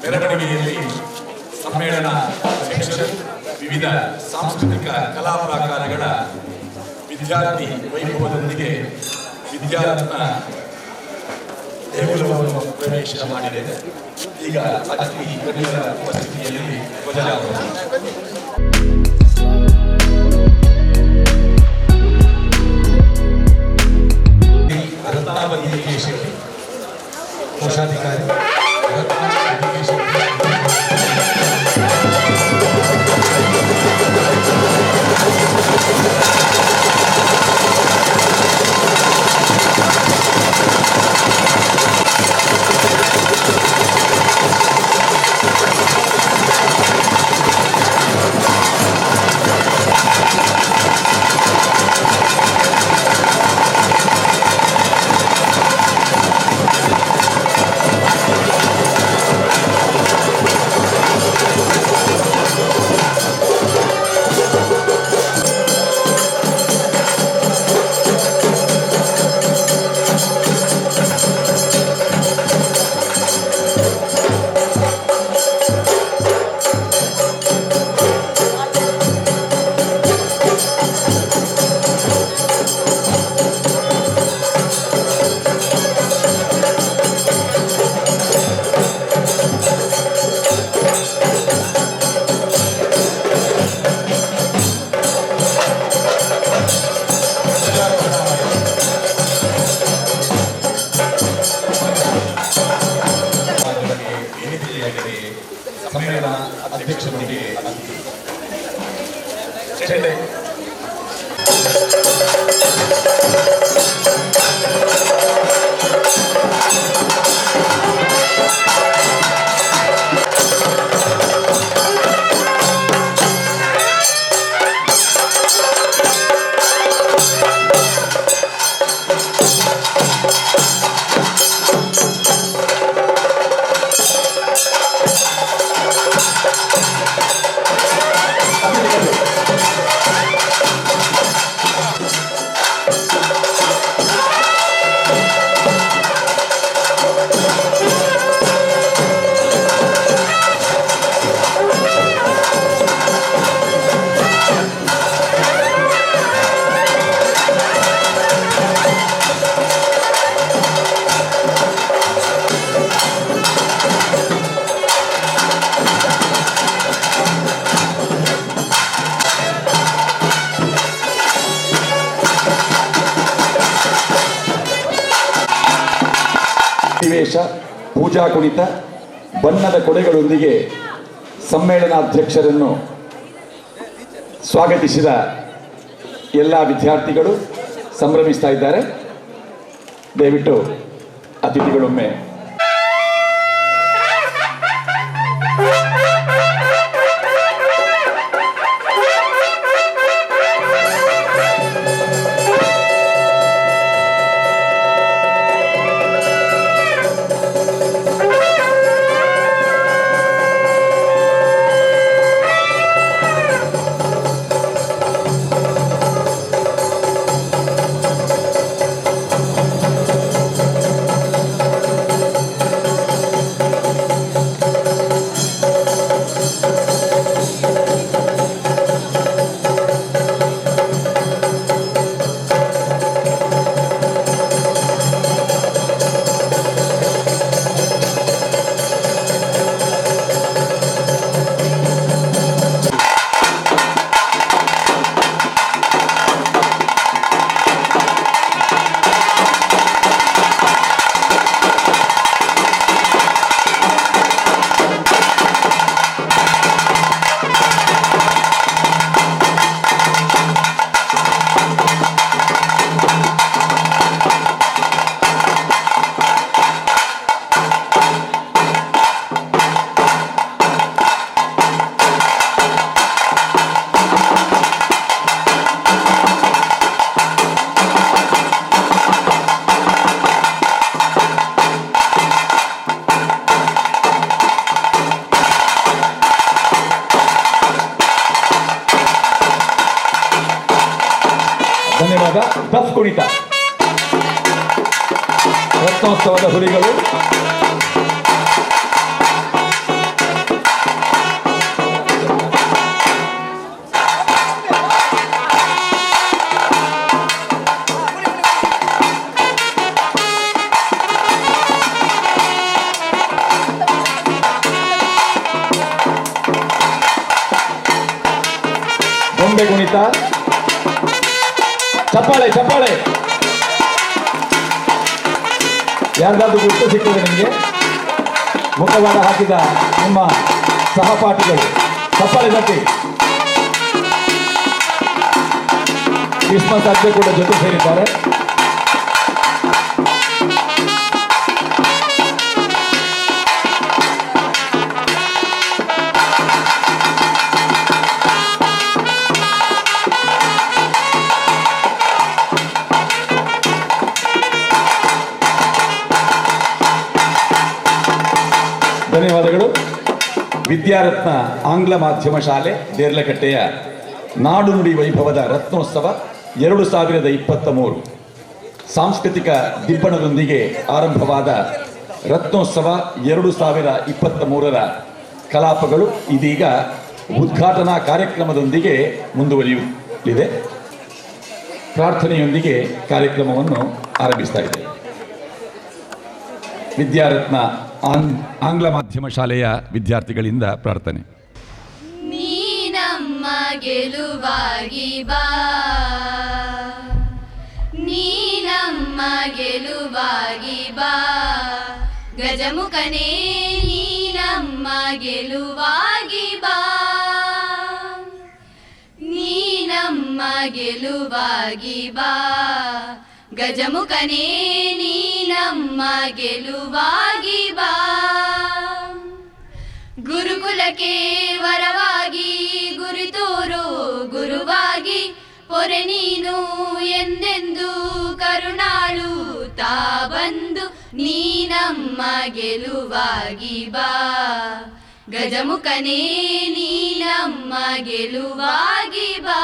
ಮೆರವಣಿಗೆಯಲ್ಲಿ ಸಮ್ಮೇಳನ ಅಧ್ಯಕ್ಷರು, ವಿವಿಧ ಸಾಂಸ್ಕೃತಿಕ ಕಲಾ ಪ್ರಕಾರಗಳ ವಿದ್ಯಾರ್ಥಿ ವೈಭವದೊಂದಿಗೆ ವಿದ್ಯಾರತ್ನ ದೇಗುಲವನ್ನು ಪ್ರವೇಶ ಮಾಡಿದೆ. ಈಗ ಅತಿಥಿ ಗಣ್ಯರ ಉಪಸ್ಥಿತಿಯಲ್ಲಿ ಧ್ವಜಾರೋಹಣ. ರತ್ನಾವತಿ ಶೆಟ್ಟಿ, ಕೋಶಾಧಿಕಾರಿ ರತ್ನಾವತಿ ಶೆಟ್ಟಿ. ಸಮ್ಮೇಳನ ಅಧ್ಯಕ್ಷರಿಗೆ ವೇಷ, ಪೂಜಾ ಕುಣಿತ, ಬಣ್ಣದ ಕೊಡೆಗಳೊಂದಿಗೆ ಸಮ್ಮೇಳನಾಧ್ಯಕ್ಷರನ್ನು ಸ್ವಾಗತಿಸಿದ ಎಲ್ಲ ವಿದ್ಯಾರ್ಥಿಗಳು ಸಂಭ್ರಮಿಸ್ತಾ ಇದ್ದಾರೆ. ದಯವಿಟ್ಟು ಅತಿಥಿಗಳೊಮ್ಮೆ ಧನ್ಯವಾದ. ದಫ್ ಕುಣಿತ ರತ್ನೋತ್ಸವದ ಹುಲಿಗಳು ಗೊಂಬೆ ಕುಣಿತ. ಚಪ್ಪಾಳೆ ಚಪ್ಪಾಳೆ. ಯಾರ್ದಾದ್ರು ಗುರುತು ಸಿಗ್ತದೆ ನಿಮಗೆ? ಮುಖವಾಡ ಹಾಕಿದ ನಿಮ್ಮ ಸಹಪಾಠಿಗಳು ಚಪ್ಪಾಳೆ ತಟ್ಟಿ. ಕ್ರಿಸ್ಮಸ್ ಅಜ್ಜೆ ಕೂಡ ಜೊತೆ ಸೇರಿದ್ದಾರೆ. ಧನ್ಯವಾದಗಳು. ವಿದ್ಯಾರತ್ನ ಆಂಗ್ಲ ಮಾಧ್ಯಮ ಶಾಲೆ ದೇರ್ಲಕಟ್ಟೆಯ ನಾಡು ನುಡಿ ವೈಭವದ ರತ್ನೋತ್ಸವ 2023 ಸಾಂಸ್ಕೃತಿಕ ದಿಬ್ಬಣದೊಂದಿಗೆ ಆರಂಭವಾದ ರತ್ನೋತ್ಸವ 2023ರ ಕಲಾಪಗಳು ಇದೀಗ ಉದ್ಘಾಟನಾ ಕಾರ್ಯಕ್ರಮದೊಂದಿಗೆ ಮುಂದುವರಿಯಲಿದೆ. ಪ್ರಾರ್ಥನೆಯೊಂದಿಗೆ ಕಾರ್ಯಕ್ರಮವನ್ನು ಆರಂಭಿಸ್ತಾ ಇದೆ. ವಿದ್ಯಾರತ್ನ ಆಂಗ್ಲ ಮಾಧ್ಯಮ ಶಾಲೆಯ ವಿದ್ಯಾರ್ಥಿಗಳಿಂದ ಪ್ರಾರ್ಥನೆ. ನೀ ನಮ್ಮ ಗೆಲುವಾಗಿ ಬಾ, ನೀ ನಮ್ಮ ಗೆಲುವಾಗಿ ಬಾ, ಗಜಮುಖನೇ ನೀ ನಮ್ಮ ಗೆಲುವಾಗಿ ಬಾ, ನೀ ನಮ್ಮ ಗೆಲುವಾಗಿ ಬಾ, ಗಜಮುಖನೇ ನೀ ನಮ್ಮ ಗೆಲುವಾಗಿ ಬಾ. ಗುರುಕುಲಕ್ಕೆ ವರವಾಗಿ ಗುರುತೋರು ಗುರುವಾಗಿ, ಪೊರೆ ನೀನು ಎಂದೆಂದು ಕರುಣಾಳು ತಾ ಬಂದು, ನೀ ನಮ್ಮ ಗೆಲುವಾಗಿ ಬಾ, ಗಜಮುಖನೇ ನೀ ನಮ್ಮ ಗೆಲುವಾಗಿ ಬಾ.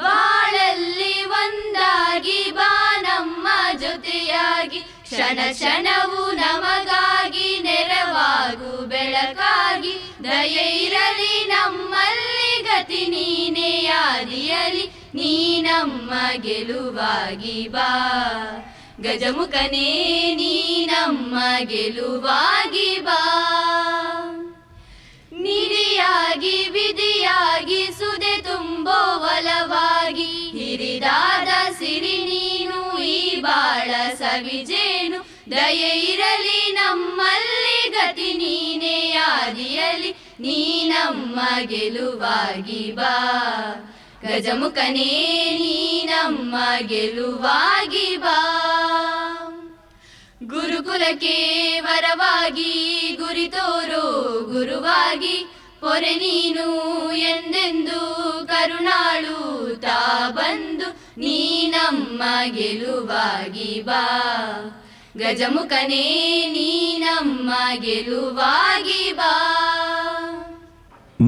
ಬಾಳಲ್ಲಿ ಒಂದಾಗಿ ಬಾ ನಮ್ಮ ಜೊತೆಯಾಗಿ, ಕ್ಷಣ ಕ್ಷಣವು ನಮಗಾಗಿ ನೆರವಾಗು ಬೆಳಕಾಗಿ, ದಯೆ ಇರಲಿ ನಮ್ಮಲ್ಲಿ ಗತಿ ನೀನೇ ಆದಿಯಲಿ, ನೀ ನಮ್ಮ ಗೆಲುವಾಗಿ ಬಾ, ಗಜಮುಖನೇ ನೀ ನಮ್ಮ ಗೆಲುವಾಗಿ ಬಾ. ನಿಧಿಯಾಗಿ ವಿಧಿಯಾಗಿ ಸುದೆ ತುಂಬೋ ಒಲವಾಗಿ, ಹಿರಿದಾದ ಸಿರಿ ನೀನು ಈ ಬಾಳ ಸವಿಜೇನು, ದಯೆ ಇರಲಿ ನಮ್ಮಲ್ಲಿ ಗತಿ ನೀನೇ ಆದಿಯಲಿ, ನೀ ನಮ್ಮ ಗೆಲುವಾಗಿ ಬಾ, ಗಜಮುಖನೇ ನೀ ನಮ್ಮ ಗೆಲುವಾಗಿ ಬಾ. ಗುರುಕುಲಕ್ಕೆ ವರವಾಗಿ ಗುರಿತೋರೋ ಗುರುವಾಗಿ, ಪೊರೆ ನೀನು ಎಂದೆಂದು ಕರುಣಾಳು ತಾ ಬಂದು, ನೀ ನಮ್ಮ ಗೆಲುವಾಗಿ ಬಾ, ಗಜಮುಖನೇ ನೀ ನಮ್ಮ ಗೆಲುವಾಗಿ ಬಾ.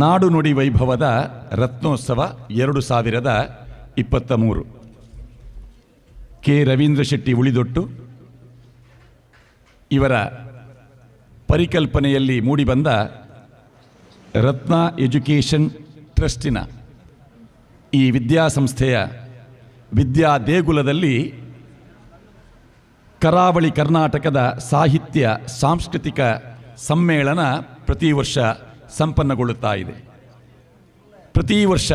ನಾಡು ನುಡಿ ವೈಭವದ ರತ್ನೋತ್ಸವ 2023 ಕೆ ರವೀಂದ್ರ ಶೆಟ್ಟಿ ಉಳಿದೊಟ್ಟು ಇವರ ಪರಿಕಲ್ಪನೆಯಲ್ಲಿ ಮೂಡಿಬಂದ ರತ್ನ ಎಜುಕೇಷನ್ ಟ್ರಸ್ಟಿನ ಈ ವಿದ್ಯಾಸಂಸ್ಥೆಯ ವಿದ್ಯಾ ದೇಗುಲದಲ್ಲಿ ಕರಾವಳಿ ಕರ್ನಾಟಕದ ಸಾಹಿತ್ಯ ಸಾಂಸ್ಕೃತಿಕ ಸಮ್ಮೇಳನ ಪ್ರತಿ ವರ್ಷ ಸಂಪನ್ನಗೊಳ್ಳುತ್ತಾ ಇದೆ. ಪ್ರತಿ ವರ್ಷ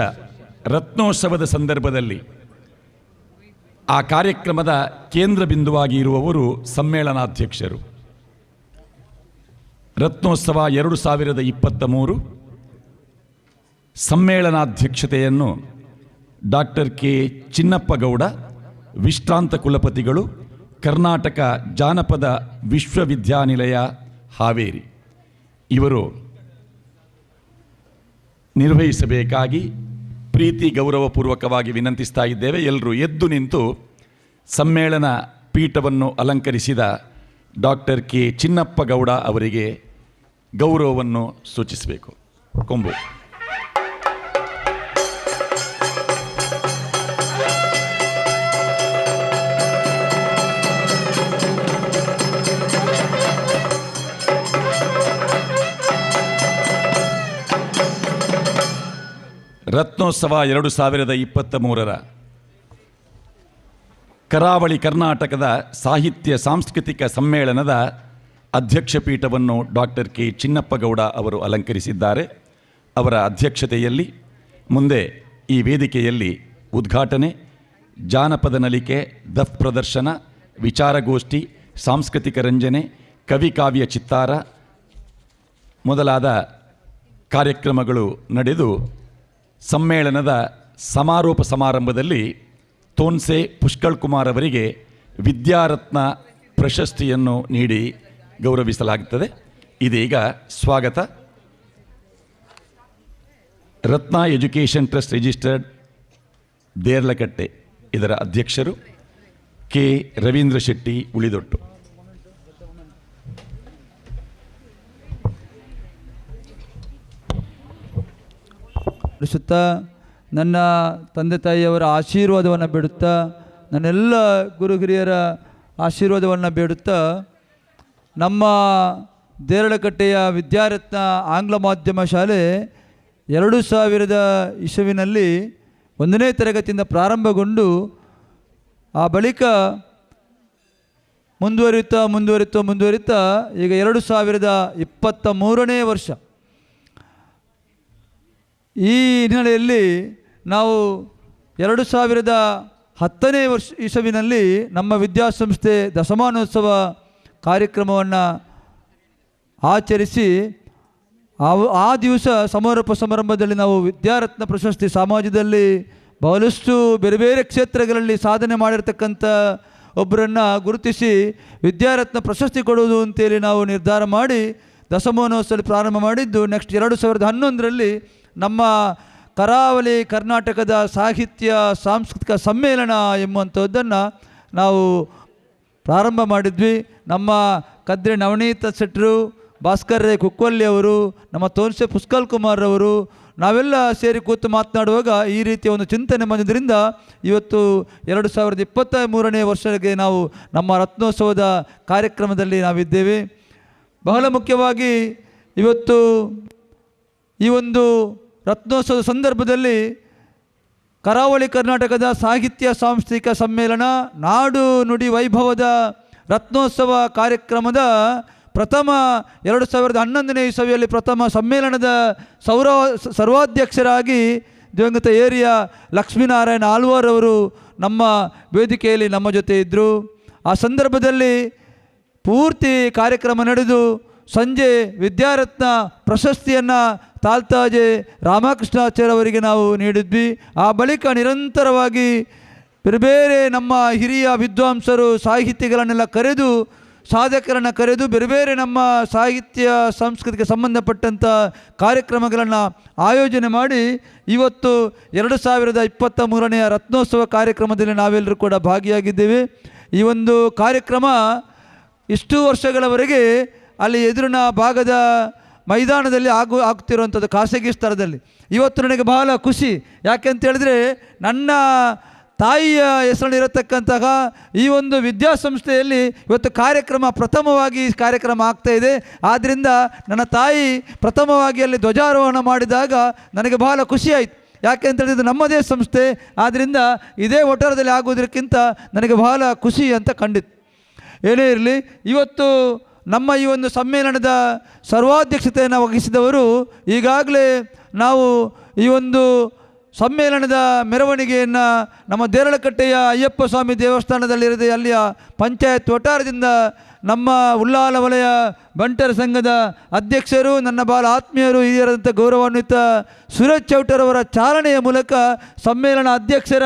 ರತ್ನೋತ್ಸವದ ಸಂದರ್ಭದಲ್ಲಿ ಆ ಕಾರ್ಯಕ್ರಮದ ಕೇಂದ್ರ ಬಿಂದುವಾಗಿ ಇರುವವರು ಸಮ್ಮೇಳನಾಧ್ಯಕ್ಷರು. ರತ್ನೋತ್ಸವ 2023 ಸಮ್ಮೇಳನಾಧ್ಯಕ್ಷತೆಯನ್ನು ಡಾಕ್ಟರ್ ಕೆ ಚಿನ್ನಪ್ಪಗೌಡ, ವಿಶ್ರಾಂತ ಕುಲಪತಿಗಳು, ಕರ್ನಾಟಕ ಜಾನಪದ ವಿಶ್ವವಿದ್ಯಾನಿಲಯ ಹಾವೇರಿ ಇವರು ನಿರ್ವಹಿಸಬೇಕಾಗಿ ಪ್ರೀತಿ ಗೌರವಪೂರ್ವಕವಾಗಿ ವಿನಂತಿಸ್ತಾ ಇದ್ದೇವೆ. ಎಲ್ಲರೂ ಎದ್ದು ನಿಂತು ಸಮ್ಮೇಳನ ಪೀಠವನ್ನು ಅಲಂಕರಿಸಿದ ಡಾಕ್ಟರ್ ಕೆ ಚಿನ್ನಪ್ಪಗೌಡ ಅವರಿಗೆ ಗೌರವವನ್ನು ಸೂಚಿಸಬೇಕು. ಕೊಂಬು. ರತ್ನೋತ್ಸವ 2023 ಕರಾವಳಿ ಕರ್ನಾಟಕದ ಸಾಹಿತ್ಯ ಸಾಂಸ್ಕೃತಿಕ ಸಮ್ಮೇಳನದ ಅಧ್ಯಕ್ಷ ಪೀಠವನ್ನು ಡಾಕ್ಟರ್ ಕೆ ಚಿನ್ನಪ್ಪಗೌಡ ಅವರು ಅಲಂಕರಿಸಿದ್ದಾರೆ. ಅವರ ಅಧ್ಯಕ್ಷತೆಯಲ್ಲಿ ಮುಂದೆ ಈ ವೇದಿಕೆಯಲ್ಲಿ ಉದ್ಘಾಟನೆ, ಜಾನಪದ ನಲಿಕೆ, ದಫ್ ಪ್ರದರ್ಶನ, ವಿಚಾರಗೋಷ್ಠಿ, ಸಾಂಸ್ಕೃತಿಕ ರಂಜನೆ, ಕವಿ ಕಾವ್ಯ ಚಿತ್ತಾರ ಮೊದಲಾದ ಕಾರ್ಯಕ್ರಮಗಳು ನಡೆದು ಸಮ್ಮೇಳನದ ಸಮಾರೋಪ ಸಮಾರಂಭದಲ್ಲಿ ತೋನ್ಸೆ ಪುಷ್ಕಳ್ ಕುಮಾರ್ ಅವರಿಗೆ ವಿದ್ಯಾರತ್ನ ಪ್ರಶಸ್ತಿಯನ್ನು ನೀಡಿ ಗೌರವಿಸಲಾಗುತ್ತದೆ. ಇದೀಗ ಸ್ವಾಗತ. ರತ್ನ ಎಜುಕೇಷನ್ ಟ್ರಸ್ಟ್ ರಿಜಿಸ್ಟರ್ಡ್ ದೇರ್ಲಕಟ್ಟೆ ಇದರ ಅಧ್ಯಕ್ಷರು ಕೆ ರವೀಂದ್ರ ಶೆಟ್ಟಿ ಉಳಿದೊಟ್ಟು. ನನ್ನ ತಂದೆ ತಾಯಿಯವರ ಆಶೀರ್ವಾದವನ್ನು ಬೇಡುತ್ತಾ, ನನ್ನೆಲ್ಲ ಗುರು ಹಿರಿಯರ ಆಶೀರ್ವಾದವನ್ನು ಬೇಡುತ್ತಾ, ನಮ್ಮ ದೇರಳಕಟ್ಟೆಯ ವಿದ್ಯಾರತ್ನ ಆಂಗ್ಲ ಮಾಧ್ಯಮ ಶಾಲೆ 2000 ಇಸವಿನಲ್ಲಿ 1ನೇ ತರಗತಿಯಿಂದ ಪ್ರಾರಂಭಗೊಂಡು ಆ ಬಳಿಕ ಮುಂದುವರಿತಾ ಈಗ 2023ನೇ ವರ್ಷ. ಈ ಹಿನ್ನೆಲೆಯಲ್ಲಿ ನಾವು 2010ನೇ ಇಸವಿನಲ್ಲಿ ನಮ್ಮ ವಿದ್ಯಾಸಂಸ್ಥೆ ದಶಮಾನೋತ್ಸವ ಕಾರ್ಯಕ್ರಮವನ್ನು ಆಚರಿಸಿ ಆ ದಿವಸ ಸಮಾರೋಪ ಸಮಾರಂಭದಲ್ಲಿ ನಾವು ವಿದ್ಯಾರತ್ನ ಪ್ರಶಸ್ತಿ, ಸಮಾಜದಲ್ಲಿ ಬಹಳಷ್ಟು ಬೇರೆ ಬೇರೆ ಕ್ಷೇತ್ರಗಳಲ್ಲಿ ಸಾಧನೆ ಮಾಡಿರ್ತಕ್ಕಂಥ ಒಬ್ಬರನ್ನು ಗುರುತಿಸಿ ವಿದ್ಯಾರತ್ನ ಪ್ರಶಸ್ತಿ ಕೊಡುವುದು ಅಂತೇಳಿ ನಾವು ನಿರ್ಧಾರ ಮಾಡಿ ದಶಮಾನೋತ್ಸವ ಪ್ರಾರಂಭ ಮಾಡಿದ್ದು. ನೆಕ್ಸ್ಟ್ 2011ರಲ್ಲಿ ನಮ್ಮ ಕರಾವಳಿ ಕರ್ನಾಟಕದ ಸಾಹಿತ್ಯ ಸಾಂಸ್ಕೃತಿಕ ಸಮ್ಮೇಳನ ಎಂಬುವಂಥದ್ದನ್ನು ನಾವು ಪ್ರಾರಂಭ ಮಾಡಿದ್ವಿ. ನಮ್ಮ ಕದ್ರಿ ನವನೀತ ಶೆಟ್ಟರು, ಭಾಸ್ಕರ್ ರೇ ಕುಕ್ಕೊಲ್ಲಿ ಅವರು, ನಮ್ಮ ತೋನ್ಸೆ ಪುಷ್ಕಳ್ ಕುಮಾರ್ ಅವರು ನಾವೆಲ್ಲ ಸೇರಿ ಕೂತು ಮಾತನಾಡುವಾಗ ಈ ರೀತಿಯ ಒಂದು ಚಿಂತನೆ ಬಂದಿದ್ದರಿಂದ ಇವತ್ತು 2023ನೇ ವರ್ಷಕ್ಕೆ ನಾವು ನಮ್ಮ ರತ್ನೋತ್ಸವದ ಕಾರ್ಯಕ್ರಮದಲ್ಲಿ ನಾವಿದ್ದೇವೆ. ಬಹಳ ಮುಖ್ಯವಾಗಿ ಇವತ್ತು ಈ ಒಂದು ರತ್ನೋತ್ಸವದ ಸಂದರ್ಭದಲ್ಲಿ ಕರಾವಳಿ ಕರ್ನಾಟಕದ ಸಾಹಿತ್ಯ ಸಾಂಸ್ಕೃತಿಕ ಸಮ್ಮೇಳನ ನಾಡು ನುಡಿ ವೈಭವದ ರತ್ನೋತ್ಸವ ಕಾರ್ಯಕ್ರಮದ ಪ್ರಥಮ 2011ನೇ ಇಸವಿಯಲ್ಲಿ ಪ್ರಥಮ ಸಮ್ಮೇಳನದ ಸರ್ವಾಧ್ಯಕ್ಷರಾಗಿ ದಿವಂಗತ ಏರಿಯ ಲಕ್ಷ್ಮೀನಾರಾಯಣ ಆಳ್ವಾರ್ ಅವರು ನಮ್ಮ ವೇದಿಕೆಯಲ್ಲಿ ನಮ್ಮ ಜೊತೆ ಇದ್ದರು. ಆ ಸಂದರ್ಭದಲ್ಲಿ ಪೂರ್ತಿ ಕಾರ್ಯಕ್ರಮ ನಡೆದು ಸಂಜೆ ವಿದ್ಯಾರತ್ನ ಪ್ರಶಸ್ತಿಯನ್ನು ತಾಲ್ತಾಜೆ ರಾಮಕೃಷ್ಣಾಚಾರ್ಯ ಅವರಿಗೆ ನಾವು ನೀಡಿದ್ವಿ. ಆ ಬಳಿಕ ನಿರಂತರವಾಗಿ ಬೇರೆ ಬೇರೆ ನಮ್ಮ ಹಿರಿಯ ವಿದ್ವಾಂಸರು ಸಾಹಿತಿಗಳನ್ನೆಲ್ಲ ಕರೆದು, ಸಾಧಕರನ್ನು ಕರೆದು ಬೇರೆ ಬೇರೆ ನಮ್ಮ ಸಾಹಿತ್ಯ ಸಂಸ್ಕೃತಿಗೆ ಸಂಬಂಧಪಟ್ಟಂಥ ಕಾರ್ಯಕ್ರಮಗಳನ್ನು ಆಯೋಜನೆ ಮಾಡಿ ಇವತ್ತು 2023ನೇ ರತ್ನೋತ್ಸವ ಕಾರ್ಯಕ್ರಮದಲ್ಲಿ ನಾವೆಲ್ಲರೂ ಕೂಡ ಭಾಗಿಯಾಗಿದ್ದೇವೆ. ಈ ಒಂದು ಕಾರ್ಯಕ್ರಮ ಇಷ್ಟು ವರ್ಷಗಳವರೆಗೆ ಅಲ್ಲಿ ಎದುರಿನ ಭಾಗದ ಮೈದಾನದಲ್ಲಿ ಆಗ್ತಿರುವಂಥದ್ದು ಖಾಸಗಿ ಸ್ಥಳದಲ್ಲಿ. ಇವತ್ತು ನನಗೆ ಬಹಳ ಖುಷಿ, ಯಾಕೆಂತೇಳಿದ್ರೆ ನನ್ನ ತಾಯಿಯ ಹೆಸರಿರತಕ್ಕಂತಹ ಈ ಒಂದು ವಿದ್ಯಾಸಂಸ್ಥೆಯಲ್ಲಿ ಇವತ್ತು ಪ್ರಥಮವಾಗಿ ಕಾರ್ಯಕ್ರಮ ಆಗ್ತಾಯಿದೆ. ಆದ್ದರಿಂದ ನನ್ನ ತಾಯಿ ಪ್ರಥಮವಾಗಿ ಅಲ್ಲಿ ಧ್ವಜಾರೋಹಣ ಮಾಡಿದಾಗ ನನಗೆ ಬಹಳ ಖುಷಿಯಾಯಿತು. ಯಾಕೆ ಅಂತ ಹೇಳಿದ್ರೆ ನಮ್ಮದೇ ಸಂಸ್ಥೆ, ಆದ್ದರಿಂದ ಇದೇ ಒಟ್ಟಾರದಲ್ಲಿ ಆಗೋದಕ್ಕಿಂತ ನನಗೆ ಬಹಳ ಖುಷಿ ಅಂತ ಕಂಡಿತ್ತು. ಏನೇ ಇರಲಿ, ಇವತ್ತು ನಮ್ಮ ಈ ಒಂದು ಸಮ್ಮೇಳನದ ಸರ್ವಾಧ್ಯಕ್ಷತೆಯನ್ನು ವಹಿಸಿದವರು, ಈಗಾಗಲೇ ನಾವು ಈ ಒಂದು ಸಮ್ಮೇಳನದ ಮೆರವಣಿಗೆಯನ್ನು ನಮ್ಮ ದೇರಳಕಟ್ಟೆಯ ಅಯ್ಯಪ್ಪ ಸ್ವಾಮಿ ದೇವಸ್ಥಾನದಲ್ಲಿರದೆ ಅಲ್ಲಿಯ ಪಂಚಾಯತ್ ವಠಾರದಿಂದ ನಮ್ಮ ಉಳ್ಳಾಲ ವಲಯ ಬಂಟರ ಸಂಘದ ಅಧ್ಯಕ್ಷರು, ನನ್ನ ಬಹಳ ಆತ್ಮೀಯರು, ಹಿರಿಯರಾದಂಥ ಗೌರವಾನ್ವಿತ ಸುರೇಶ್ ಚೌಟರವರ ಚಾಲನೆಯ ಮೂಲಕ ಸಮ್ಮೇಳನ ಅಧ್ಯಕ್ಷರ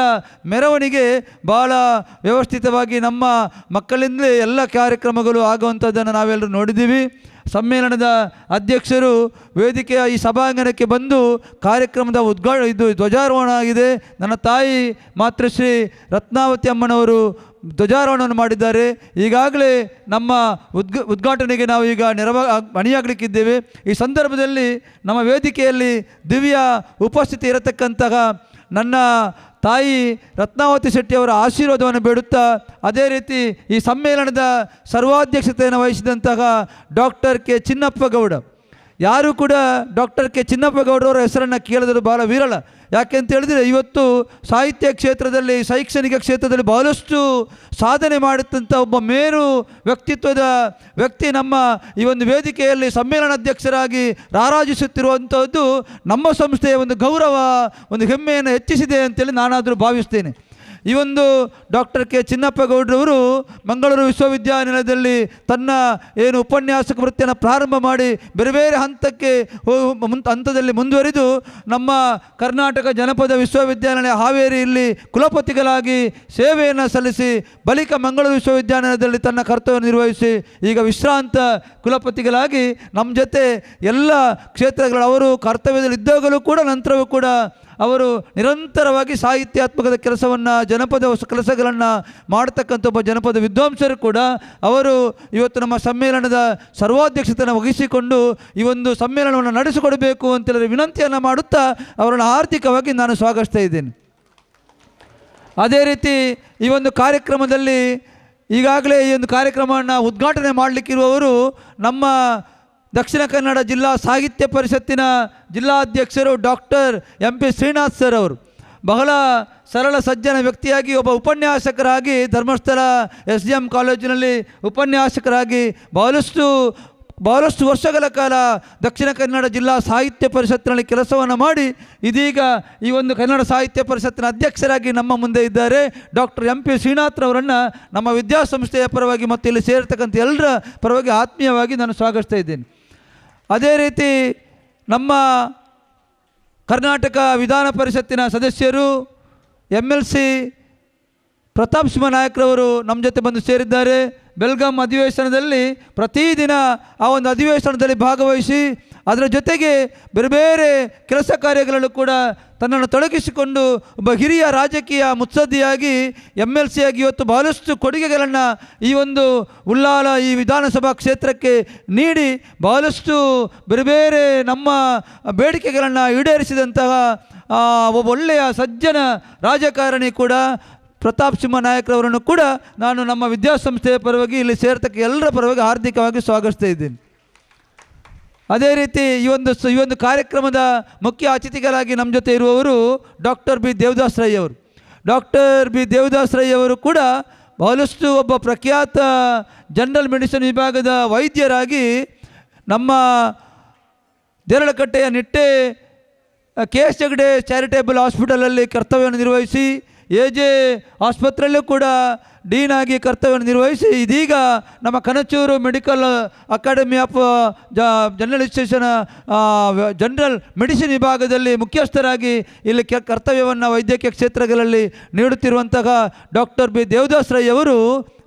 ಮೆರವಣಿಗೆ ಭಾಳ ವ್ಯವಸ್ಥಿತವಾಗಿ ನಮ್ಮ ಮಕ್ಕಳಿಂದಲೇ ಎಲ್ಲ ಕಾರ್ಯಕ್ರಮಗಳು ಆಗುವಂಥದ್ದನ್ನು ನಾವೆಲ್ಲರೂ ನೋಡಿದ್ದೀವಿ. ಸಮ್ಮೇಳನದ ಅಧ್ಯಕ್ಷರು ವೇದಿಕೆಯ ಈ ಸಭಾಂಗಣಕ್ಕೆ ಬಂದು ಕಾರ್ಯಕ್ರಮದ ಧ್ವಜಾರೋಹಣ ಆಗಿದೆ. ನನ್ನ ತಾಯಿ ಮಾತೃಶ್ರೀ ರತ್ನಾವತಿ ಅಮ್ಮನವರು ಧ್ವಜಾರೋಹಣವನ್ನು ಮಾಡಿದ್ದಾರೆ. ಈಗಾಗಲೇ ನಮ್ಮ ಉದ್ಘಾಟನೆಗೆ ನಾವು ಈಗ ಅಣಿಯಾಗಲಿಕ್ಕಿದ್ದೇವೆ. ಈ ಸಂದರ್ಭದಲ್ಲಿ ನಮ್ಮ ವೇದಿಕೆಯಲ್ಲಿ ದಿವ್ಯ ಉಪಸ್ಥಿತಿ ಇರತಕ್ಕಂತಹ ನನ್ನ ತಾಯಿ ರತ್ನಾವತಿ ಶೆಟ್ಟಿಯವರ ಆಶೀರ್ವಾದವನ್ನು ಬೇಡುತ್ತಾ, ಅದೇ ರೀತಿ ಈ ಸಮ್ಮೇಳನದ ಸರ್ವಾಧ್ಯಕ್ಷತೆಯನ್ನು ವಹಿಸಿದಂತಹ ಡಾಕ್ಟರ್ ಕೆ ಚಿನ್ನಪ್ಪ ಗೌಡ, ಯಾರೂ ಕೂಡ ಡಾಕ್ಟರ್ ಕೆ ಚಿನ್ನಪ್ಪಗೌಡರವರ ಹೆಸರನ್ನು ಕೇಳಿದ್ರು ಭಾಳ ವಿರಳ. ಯಾಕೆ ಅಂತ ಹೇಳಿದರೆ ಇವತ್ತು ಸಾಹಿತ್ಯ ಕ್ಷೇತ್ರದಲ್ಲಿ, ಶೈಕ್ಷಣಿಕ ಕ್ಷೇತ್ರದಲ್ಲಿ ಬಹಳಷ್ಟು ಸಾಧನೆ ಮಾಡುತ್ತಂಥ ಒಬ್ಬ ಮೇರು ವ್ಯಕ್ತಿತ್ವದ ವ್ಯಕ್ತಿ ನಮ್ಮ ಈ ಒಂದು ವೇದಿಕೆಯಲ್ಲಿ ಸಮ್ಮೇಳನಾಧ್ಯಕ್ಷರಾಗಿ ರಾರಾಜಿಸುತ್ತಿರುವಂಥದ್ದು ನಮ್ಮ ಸಂಸ್ಥೆಯ ಒಂದು ಗೌರವ, ಒಂದು ಹೆಮ್ಮೆಯನ್ನು ಹೆಚ್ಚಿಸಿದೆ ಅಂತೇಳಿ ನಾನಾದರೂ ಭಾವಿಸ್ತೇನೆ. ಈ ಒಂದು ಡಾಕ್ಟರ್ ಕೆ ಚಿನ್ನಪ್ಪಗೌಡರವರು ಮಂಗಳೂರು ವಿಶ್ವವಿದ್ಯಾನಿಲಯದಲ್ಲಿ ತನ್ನ ಏನು ಉಪನ್ಯಾಸಕ ವೃತ್ತಿಯನ್ನು ಪ್ರಾರಂಭ ಮಾಡಿ ಬೇರೆ ಬೇರೆ ಹಂತದಲ್ಲಿ ಮುಂದುವರಿದು ನಮ್ಮ ಕರ್ನಾಟಕ ಜನಪದ ವಿಶ್ವವಿದ್ಯಾನಿಲಯ ಹಾವೇರಿಯಲ್ಲಿ ಕುಲಪತಿಗಳಾಗಿ ಸೇವೆಯನ್ನು ಸಲ್ಲಿಸಿ ಬಳಿಕ ಮಂಗಳೂರು ವಿಶ್ವವಿದ್ಯಾನಿಲಯದಲ್ಲಿ ತನ್ನ ಕರ್ತವ್ಯ ನಿರ್ವಹಿಸಿ ಈಗ ವಿಶ್ರಾಂತ ಕುಲಪತಿಗಳಾಗಿ ನಮ್ಮ ಜೊತೆ ಎಲ್ಲ ಕ್ಷೇತ್ರಗಳು ಅವರು ಕರ್ತವ್ಯದಲ್ಲಿದ್ದಾಗಲೂ ಕೂಡ ನಂತರವೂ ಕೂಡ ಅವರು ನಿರಂತರವಾಗಿ ಸಾಹಿತ್ಯಾತ್ಮಕದ ಕೆಲಸವನ್ನು, ಜನಪದ ಕೆಲಸಗಳನ್ನು ಮಾಡ್ತಕ್ಕಂಥ ಒಬ್ಬ ಜನಪದ ವಿದ್ವಾಂಸರು ಕೂಡ ಅವರು ಇವತ್ತು ನಮ್ಮ ಸಮ್ಮೇಳನದ ಸರ್ವಾಧ್ಯಕ್ಷತೆಯನ್ನು ವಹಿಸಿಕೊಂಡು ಈ ಒಂದು ಸಮ್ಮೇಳನವನ್ನು ನಡೆಸಿಕೊಡಬೇಕು ಅಂತೇಳಿ ವಿನಂತಿಯನ್ನು ಮಾಡುತ್ತಾ ಅವರನ್ನು ಆರ್ಥಿಕವಾಗಿ ನಾನು ಸ್ವಾಗತಿಸ್ತಾ ಇದ್ದೇನೆ. ಅದೇ ರೀತಿ ಈ ಒಂದು ಕಾರ್ಯಕ್ರಮದಲ್ಲಿ ಈಗಾಗಲೇ ಈ ಒಂದು ಕಾರ್ಯಕ್ರಮವನ್ನು ಉದ್ಘಾಟನೆ ಮಾಡಲಿಕ್ಕಿರುವವರು ನಮ್ಮ ದಕ್ಷಿಣ ಕನ್ನಡ ಜಿಲ್ಲಾ ಸಾಹಿತ್ಯ ಪರಿಷತ್ತಿನ ಜಿಲ್ಲಾಧ್ಯಕ್ಷರು ಡಾಕ್ಟರ್ MP ಶ್ರೀನಾಥ್ ಸರ್ ಅವರು. ಬಹಳ ಸರಳ ಸಜ್ಜನ ವ್ಯಕ್ತಿಯಾಗಿ ಒಬ್ಬ ಉಪನ್ಯಾಸಕರಾಗಿ ಧರ್ಮಸ್ಥಳ SDM ಕಾಲೇಜಿನಲ್ಲಿ ಉಪನ್ಯಾಸಕರಾಗಿ ಬಹಳಷ್ಟು ವರ್ಷಗಳ ಕಾಲ ದಕ್ಷಿಣ ಕನ್ನಡ ಜಿಲ್ಲಾ ಸಾಹಿತ್ಯ ಪರಿಷತ್ತಿನಲ್ಲಿ ಕೆಲಸವನ್ನು ಮಾಡಿ ಇದೀಗ ಈ ಒಂದು ಕನ್ನಡ ಸಾಹಿತ್ಯ ಪರಿಷತ್ತಿನ ಅಧ್ಯಕ್ಷರಾಗಿ ನಮ್ಮ ಮುಂದೆ ಇದ್ದಾರೆ. ಡಾಕ್ಟರ್ MP ಶ್ರೀನಾಥ್ರವರನ್ನು ನಮ್ಮ ವಿದ್ಯಾಸಂಸ್ಥೆಯ ಪರವಾಗಿ ಮತ್ತು ಇಲ್ಲಿ ಸೇರ್ತಕ್ಕಂಥ ಎಲ್ಲರ ಪರವಾಗಿ ಆತ್ಮೀಯವಾಗಿ ನಾನು ಸ್ವಾಗತಿಸ್ತಾ ಇದ್ದೇನೆ. ಅದೇ ರೀತಿ ನಮ್ಮ ಕರ್ನಾಟಕ ವಿಧಾನ ಪರಿಷತ್ತಿನ ಸದಸ್ಯರು MLC ಪ್ರತಾಪ್ ಸಿಂಹ ನಾಯಕ್ರವರು ನಮ್ಮ ಜೊತೆ ಬಂದು ಸೇರಿದ್ದಾರೆ. ಬೆಲ್ಗಾಂ ಅಧಿವೇಶನದಲ್ಲಿ ಪ್ರತಿದಿನ ಆ ಒಂದು ಅಧಿವೇಶನದಲ್ಲಿ ಭಾಗವಹಿಸಿ ಅದರ ಜೊತೆಗೆ ಬೇರೆ ಬೇರೆ ಕೆಲಸ ಕಾರ್ಯಗಳಲ್ಲೂ ಕೂಡ ತನ್ನನ್ನು ತೊಡಗಿಸಿಕೊಂಡು ಒಬ್ಬ ಹಿರಿಯ ರಾಜಕೀಯ ಮುತ್ಸದ್ದಿಯಾಗಿ MLC ಆಗಿ ಇವತ್ತು ಬಹಳಷ್ಟು ಕೊಡುಗೆಗಳನ್ನು ಈ ಒಂದು ಉಳ್ಳಾಲ ಈ ವಿಧಾನಸಭಾ ಕ್ಷೇತ್ರಕ್ಕೆ ನೀಡಿ ಬಹಳಷ್ಟು ಬೇರೆ ಬೇರೆ ನಮ್ಮ ಬೇಡಿಕೆಗಳನ್ನು ಈಡೇರಿಸಿದಂತಹ ಒಬ್ಬ ಒಳ್ಳೆಯ ಸಜ್ಜನ ರಾಜಕಾರಣಿ ಕೂಡ ಪ್ರತಾಪ್ ಸಿಂಹ ನಾಯಕ್ರವರನ್ನು ಕೂಡ ನಾನು ನಮ್ಮ ವಿದ್ಯಾಸಂಸ್ಥೆಯ ಪರವಾಗಿ ಇಲ್ಲಿ ಸೇರ್ತಕ್ಕ ಎಲ್ಲರ ಪರವಾಗಿ ಹಾರ್ದಿಕವಾಗಿ ಸ್ವಾಗತಿಸ್ತಾ ಇದ್ದೀನಿ. ಅದೇ ರೀತಿ ಈ ಒಂದು ಕಾರ್ಯಕ್ರಮದ ಮುಖ್ಯ ಅತಿಥಿಗಳಾಗಿ ನಮ್ಮ ಜೊತೆ ಇರುವವರು ಡಾಕ್ಟರ್ B ದೇವದಾಸ್ ರೈ ಅವರು. ಡಾಕ್ಟರ್ B ದೇವದಾಸ್ ರೈ ಅವರು ಕೂಡ ಬಹಳಷ್ಟು ಒಬ್ಬ ಪ್ರಖ್ಯಾತ ಜನರಲ್ ಮೆಡಿಸಿನ್ ವಿಭಾಗದ ವೈದ್ಯರಾಗಿ ನಮ್ಮ ದೇರಳಕಟ್ಟೆಯ ನಿಟ್ಟೆ KS ಹೆಗ್ಡೆ ಚಾರಿಟೇಬಲ್ ಹಾಸ್ಪಿಟಲಲ್ಲಿ ಕರ್ತವ್ಯವನ್ನು ನಿರ್ವಹಿಸಿ AJ ಆಸ್ಪತ್ರೆಯಲ್ಲೂ ಕೂಡ ಡೀನ್ ಆಗಿ ಕರ್ತವ್ಯವನ್ನು ನಿರ್ವಹಿಸಿ ಇದೀಗ ನಮ್ಮ Kanachur medical academy of general medicine ವಿಭಾಗದಲ್ಲಿ ಮುಖ್ಯಸ್ಥರಾಗಿ ಇಲ್ಲಿ ಕರ್ತವ್ಯವನ್ನು ವೈದ್ಯಕೀಯ ಕ್ಷೇತ್ರಗಳಲ್ಲಿ ನೀಡುತ್ತಿರುವಂತಹ ಡಾಕ್ಟರ್ B ದೇವದಾಸ್ ರೈ ಅವರು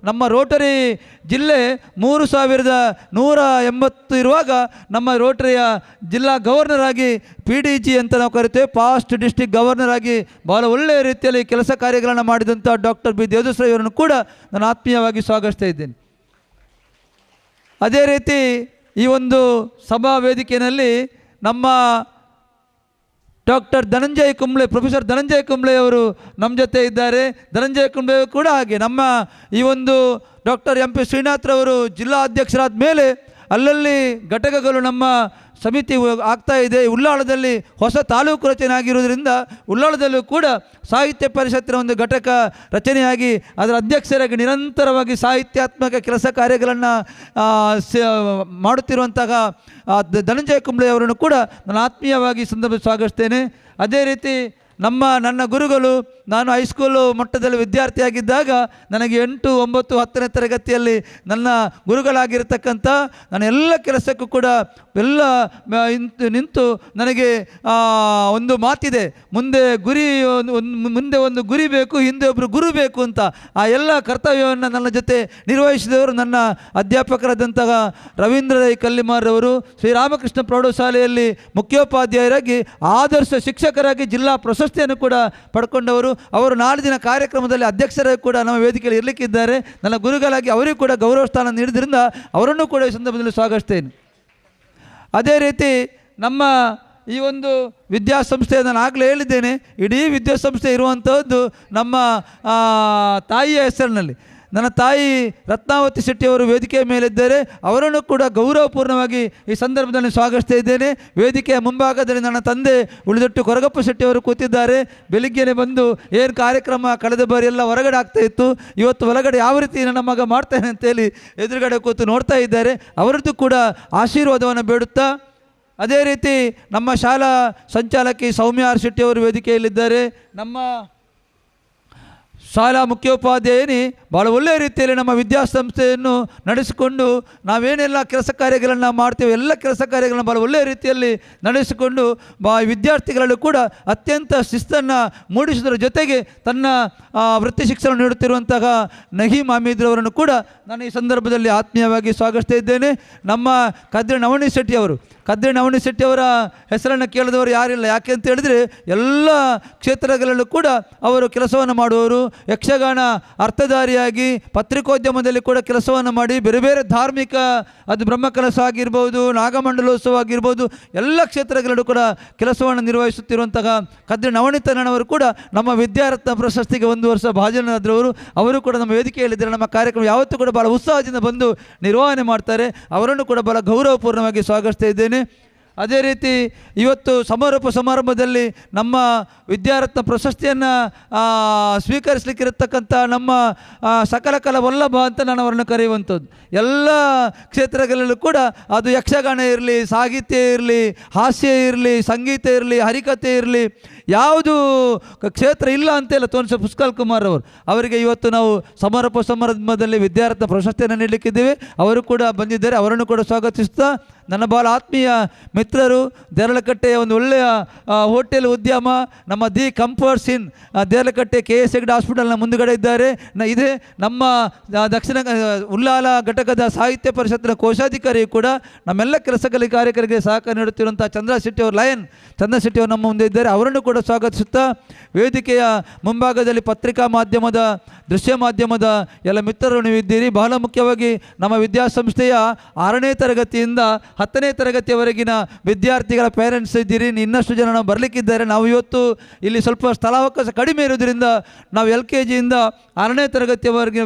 ನಮ್ಮ ರೋಟರಿ ಜಿಲ್ಲೆ 3180 ಇರುವಾಗ ನಮ್ಮ ರೋಟರಿಯ ಜಿಲ್ಲಾ ಗವರ್ನರ್ ಆಗಿ PDG ಅಂತ ನಾವು ಕರಿತೇವೆ, ಪಾಸ್ಟ್ ಡಿಸ್ಟ್ರಿಕ್ಟ್ ಗವರ್ನರ್ ಆಗಿ ಭಾಳ ಒಳ್ಳೆಯ ರೀತಿಯಲ್ಲಿ ಕೆಲಸ ಕಾರ್ಯಗಳನ್ನು ಮಾಡಿದಂಥ ಡಾಕ್ಟರ್ B ದೇವದಾಸ್ ರೈ ಅವರನ್ನು ಕೂಡ ನಾನು ಆತ್ಮೀಯವಾಗಿ ಸ್ವಾಗತಿಸ್ತಾ ಇದ್ದೇನೆ. ಅದೇ ರೀತಿ ಈ ಒಂದು ಸಭಾ ವೇದಿಕೆಯಲ್ಲಿ ನಮ್ಮ ಡಾಕ್ಟರ್ ಧನಂಜಯ ಕುಂಬ್ಳೆ, ಪ್ರೊಫೆಸರ್ ಧನಂಜಯ ಕುಂಬ್ಳೆ ಅವರು ನಮ್ಮ ಜೊತೆ ಇದ್ದಾರೆ. ಧನಂಜಯ ಕುಂಬ್ಳೆ ಕೂಡ ಹಾಗೆ ನಮ್ಮ ಈ ಒಂದು ಡಾಕ್ಟರ್ MP ಶ್ರೀನಾಥ್ರವರು ಜಿಲ್ಲಾ ಅಧ್ಯಕ್ಷರಾದ ಮೇಲೆ ಅಲ್ಲಲ್ಲಿ ಘಟಕಗಳು ನಮ್ಮ ಸಮಿತಿ ಆಗ್ತಾ ಇದೆ. ಉಳ್ಳಾಳದಲ್ಲಿ ಹೊಸ ತಾಲೂಕು ರಚನೆ ಆಗಿರುವುದರಿಂದ ಉಳ್ಳಾಳದಲ್ಲೂ ಕೂಡ ಸಾಹಿತ್ಯ ಪರಿಷತ್ತಿನ ಒಂದು ಘಟಕ ರಚನೆಯಾಗಿ ಅದರ ಅಧ್ಯಕ್ಷರಾಗಿ ನಿರಂತರವಾಗಿ ಸಾಹಿತ್ಯಾತ್ಮಕ ಕೆಲಸ ಕಾರ್ಯಗಳನ್ನು ಮಾಡುತ್ತಿರುವಂತಹ ಧನಂಜಯ ಕುಂಬ್ಳೆ ಅವರನ್ನು ಕೂಡ ನಾನು ಆತ್ಮೀಯವಾಗಿ ಸಂದರ್ಭದಲ್ಲಿ ಸ್ವಾಗತಿಸ್ತೇನೆ. ಅದೇ ರೀತಿ ನನ್ನ ಗುರುಗಳು, ನಾನು ಹೈಸ್ಕೂಲು ಮಟ್ಟದಲ್ಲಿ ವಿದ್ಯಾರ್ಥಿಯಾಗಿದ್ದಾಗ ನನಗೆ 8, 9, 10ನೇ ತರಗತಿಯಲ್ಲಿ ನನ್ನ ಗುರುಗಳಾಗಿರ್ತಕ್ಕಂಥ ನನ್ನ ಎಲ್ಲ ಕೆಲಸಕ್ಕೂ ಕೂಡ ಎಲ್ಲ ನಿಂತು ನನಗೆ ಒಂದು ಮಾತಿದೆ, ಮುಂದೆ ಒಂದು ಗುರಿ ಬೇಕು, ಹಿಂದೆ ಒಬ್ಬರು ಗುರು ಬೇಕು ಅಂತ. ಆ ಎಲ್ಲ ಕರ್ತವ್ಯವನ್ನು ನನ್ನ ಜೊತೆ ನಿರ್ವಹಿಸಿದವರು ನನ್ನ ಅಧ್ಯಾಪಕರಾದಂತಹ ರವೀಂದ್ರ ರೈ ಕಲ್ಲಿಮಾರ್ರವರು. ಶ್ರೀರಾಮಕೃಷ್ಣ ಪ್ರೌಢಶಾಲೆಯಲ್ಲಿ ಮುಖ್ಯೋಪಾಧ್ಯಾಯರಾಗಿ ಆದರ್ಶ ಶಿಕ್ಷಕರಾಗಿ ಜಿಲ್ಲಾ ಪ್ರಶಸ್ತಿಯನ್ನು ಕೂಡ ಪಡ್ಕೊಂಡವರು. ಅವರು ನಾಳಿನ ಕಾರ್ಯಕ್ರಮದಲ್ಲಿ ಅಧ್ಯಕ್ಷರಾಗಿ ಕೂಡ ನಮ್ಮ ವೇದಿಕೆಯಲ್ಲಿ ಇರಲಿಕ್ಕಿದ್ದಾರೆ. ನನ್ನ ಗುರುಗಳಾಗಿ ಅವರಿಗೂ ಕೂಡ ಗೌರವ ಸ್ಥಾನ ನೀಡಿದ್ರಿಂದ ಅವರನ್ನು ಕೂಡ ಈ ಸಂದರ್ಭದಲ್ಲಿ ಸ್ವಾಗತಿಸ್ತೇನೆ. ಅದೇ ರೀತಿ ನಮ್ಮ ಈ ಒಂದು ವಿದ್ಯಾಸಂಸ್ಥೆ ನಾನು ಆಗಲೇ ಹೇಳಿದ್ದೇನೆ, ಇಡೀ ವಿದ್ಯಾಸಂಸ್ಥೆ ಇರುವಂಥದ್ದು ನಮ್ಮ ತಾಯಿಯ ಹೆಸರಿನಲ್ಲಿ. ನನ್ನ ತಾಯಿ ರತ್ನಾವತಿ ಶೆಟ್ಟಿಯವರು ವೇದಿಕೆಯ ಮೇಲಿದ್ದಾರೆ. ಅವರನ್ನು ಕೂಡ ಗೌರವಪೂರ್ಣವಾಗಿ ಈ ಸಂದರ್ಭದಲ್ಲಿ ಸ್ವಾಗತಿಸ್ತಾ ಇದ್ದೇನೆ. ವೇದಿಕೆಯ ಮುಂಭಾಗದಲ್ಲಿ ನನ್ನ ತಂದೆ ಉಳಿದೊಟ್ಟು ಕೊರಗಪ್ಪ ಶೆಟ್ಟಿಯವರು ಕೂತಿದ್ದಾರೆ. ಬೆಳಿಗ್ಗೆನೆ ಬಂದು ಏನು ಕಾರ್ಯಕ್ರಮ ಕಳೆದ ಬಾರಿ ಎಲ್ಲ ಹೊರಗಡೆ ಆಗ್ತಾ ಇತ್ತು, ಇವತ್ತು ಒಳಗಡೆ ಯಾವ ರೀತಿ ನನ್ನ ಮಗ ಮಾಡ್ತಾನೆ ಅಂತೇಳಿ ಎದುರುಗಡೆ ಕೂತು ನೋಡ್ತಾ ಇದ್ದಾರೆ. ಅವರದ್ದು ಕೂಡ ಆಶೀರ್ವಾದವನ್ನು ಬೇಡುತ್ತಾ, ಅದೇ ರೀತಿ ನಮ್ಮ ಶಾಲಾ ಸಂಚಾಲಕಿ ಸೌಮ್ಯ ಆರ್ ಶೆಟ್ಟಿಯವರು ವೇದಿಕೆಯಲ್ಲಿದ್ದಾರೆ. ನಮ್ಮ ಶಾಲಾ ಮುಖ್ಯೋಪಾಧ್ಯಾಯಿನಿ ಭಾಳ ಒಳ್ಳೆಯ ರೀತಿಯಲ್ಲಿ ನಮ್ಮ ವಿದ್ಯಾಸಂಸ್ಥೆಯನ್ನು ನಡೆಸಿಕೊಂಡು ನಾವೇನೆಲ್ಲ ಕೆಲಸ ಕಾರ್ಯಗಳನ್ನು ಮಾಡ್ತೇವೆ ಎಲ್ಲ ಕೆಲಸ ಕಾರ್ಯಗಳನ್ನು ಭಾಳ ಒಳ್ಳೆಯ ರೀತಿಯಲ್ಲಿ ನಡೆಸಿಕೊಂಡು ವಿದ್ಯಾರ್ಥಿಗಳಲ್ಲೂ ಕೂಡ ಅತ್ಯಂತ ಶಿಸ್ತನ್ನು ಮೂಡಿಸುವುದರ ಜೊತೆಗೆ ತನ್ನ ವೃತ್ತಿ ಶಿಕ್ಷಣ ನೀಡುತ್ತಿರುವಂತಹ ನಹೀಮ್ ಹಮೀದ್ರವರನ್ನು ಕೂಡ ನಾನು ಈ ಸಂದರ್ಭದಲ್ಲಿ ಆತ್ಮೀಯವಾಗಿ ಸ್ವಾಗತಿಸ್ತಾ ಇದ್ದೇನೆ. ನಮ್ಮ ಕದ್ರಿ ನವಣಿ ಶೆಟ್ಟಿಯವರ ಹೆಸರನ್ನು ಕೇಳಿದವರು ಯಾರಿಲ್ಲ. ಯಾಕೆ ಅಂತ ಹೇಳಿದರೆ ಎಲ್ಲ ಕ್ಷೇತ್ರಗಳಲ್ಲೂ ಕೂಡ ಅವರು ಕೆಲಸವನ್ನು ಮಾಡುವವರು. ಯಕ್ಷಗಾನ ಅರ್ಥಧಾರಿಯಾಗಿ ಪತ್ರಿಕೋದ್ಯಮದಲ್ಲಿ ಕೂಡ ಕೆಲಸವನ್ನು ಮಾಡಿ ಬೇರೆ ಬೇರೆ ಧಾರ್ಮಿಕ, ಅದು ಬ್ರಹ್ಮಕಲಶ ಆಗಿರ್ಬೋದು, ನಾಗಮಂಡಲೋತ್ಸವ ಆಗಿರ್ಬೋದು, ಎಲ್ಲ ಕ್ಷೇತ್ರಗಳಲ್ಲೂ ಕೂಡ ಕೆಲಸವನ್ನು ನಿರ್ವಹಿಸುತ್ತಿರುವಂತಹ ಕದ್ರಿ ನವಣಿತನವರು ಕೂಡ ನಮ್ಮ ವಿದ್ಯಾರತ್ನ ಪ್ರಶಸ್ತಿಗೆ 1 ವರ್ಷ ಭಾಜನರಾದವರು. ಅವರು ಕೂಡ ನಮ್ಮ ವೇದಿಕೆಯಲ್ಲಿದ್ದರೆ ನಮ್ಮ ಕಾರ್ಯಕ್ರಮ ಯಾವತ್ತೂ ಕೂಡ ಭಾಳ ಉತ್ಸಾಹದಿಂದ ಬಂದು ನಿರ್ವಹಣೆ ಮಾಡ್ತಾರೆ. ಅವರನ್ನು ಕೂಡ ಭಾಳ ಗೌರವಪೂರ್ಣವಾಗಿ ಸ್ವಾಗತಿಸ್ತಾ ಇದ್ದೇನೆ. ಅದೇ ರೀತಿ ಇವತ್ತು ಸಮಾರೋಪ ಸಮಾರಂಭದಲ್ಲಿ ನಮ್ಮ ವಿದ್ಯಾರತ್ನ ಪ್ರಶಸ್ತಿಯನ್ನು ಸ್ವೀಕರಿಸಲಿಕ್ಕಿರತಕ್ಕಂಥ ನಮ್ಮ ಸಕಲ ಕಲಾ ವಲ್ಲಭ ಅಂತ ನಾನು ಅವರನ್ನು ಕರೆಯುವಂಥದ್ದು. ಎಲ್ಲ ಕ್ಷೇತ್ರಗಳಲ್ಲೂ ಕೂಡ ಅದು ಯಕ್ಷಗಾನ ಇರಲಿ, ಸಾಹಿತ್ಯ ಇರಲಿ, ಹಾಸ್ಯ ಇರಲಿ, ಸಂಗೀತ ಇರಲಿ, ಹರಿಕಥೆ ಇರಲಿ, ಯಾವುದು ಕ್ಷೇತ್ರ ಇಲ್ಲ ಅಂತೆಲ್ಲ ತೋರಿಸ ಪುಷ್ಕಲ್ ಕುಮಾರ್ ಅವರಿಗೆ ಇವತ್ತು ನಾವು ಸಮಾರೋಪ ಸಮಾರಂಭದಲ್ಲಿ ವಿದ್ಯಾರತ್ನ ಪ್ರಶಸ್ತಿಯನ್ನು ನೀಡಲಿಕ್ಕಿದ್ದೇವೆ. ಅವರು ಕೂಡ ಬಂದಿದ್ದಾರೆ. ಅವರನ್ನು ಕೂಡ ಸ್ವಾಗತಿಸ್ತಾ, ನನ್ನ ಭಾಳ ಆತ್ಮೀಯ ಮಿತ್ರರು, ದೇರಳಕಟ್ಟೆಯ ಒಂದು ಒಳ್ಳೆಯ ಹೋಟೆಲ್ ಉದ್ಯಮ ನಮ್ಮ the comforts in Deralakatte KS Hegde ಹಾಸ್ಪಿಟಲ್ನ ಮುಂದುಗಡೆ ಇದ್ದಾರೆ. ಇದೇ ನಮ್ಮ ದಕ್ಷಿಣ ಉಲ್ಲಾಲ ಘಟಕದ ಸಾಹಿತ್ಯ ಪರಿಷತ್ತಿನ ಕೋಶಾಧಿಕಾರಿ ಕೂಡ ನಮ್ಮೆಲ್ಲ ಕೆಲಸಗಳಿಗೆ ಕಾರ್ಯಕ್ರಮಕ್ಕೆ ಸಹಕಾರ ನೀಡುತ್ತಿರುವಂಥ ಚಂದ್ರ ಶೆಟ್ಟಿಯವರು ನಮ್ಮ ಮುಂದೆ ಇದ್ದಾರೆ. ಅವರನ್ನು ಕೂಡ ಸ್ವಾಗತಿಸುತ್ತಾ, ವೇದಿಕೆಯ ಮುಂಭಾಗದಲ್ಲಿ ಪತ್ರಿಕಾ ಮಾಧ್ಯಮದ, ದೃಶ್ಯ ಮಾಧ್ಯಮದ ಎಲ್ಲ ಮಿತ್ರರು ನೀವಿದ್ದೀರಿ. ಬಹಳ ಮುಖ್ಯವಾಗಿ ನಮ್ಮ ವಿದ್ಯಾಸಂಸ್ಥೆಯ 6ನೇ ತರಗತಿಯಿಂದ 10ನೇ ತರಗತಿಯವರೆಗಿನ ವಿದ್ಯಾರ್ಥಿಗಳ ಪೇರೆಂಟ್ಸ್ ಇದ್ದೀರಿ. ಇನ್ನಷ್ಟು ಜನ ನಾವು ಬರಲಿಕ್ಕಿದ್ದಾರೆ. ನಾವು ಇವತ್ತು ಇಲ್ಲಿ ಸ್ವಲ್ಪ ಸ್ಥಳಾವಕಾಶ ಕಡಿಮೆ ಇರೋದ್ರಿಂದ ನಾವು LKGಯಿಂದ 6ನೇ ತರಗತಿಯವರೆಗಿನ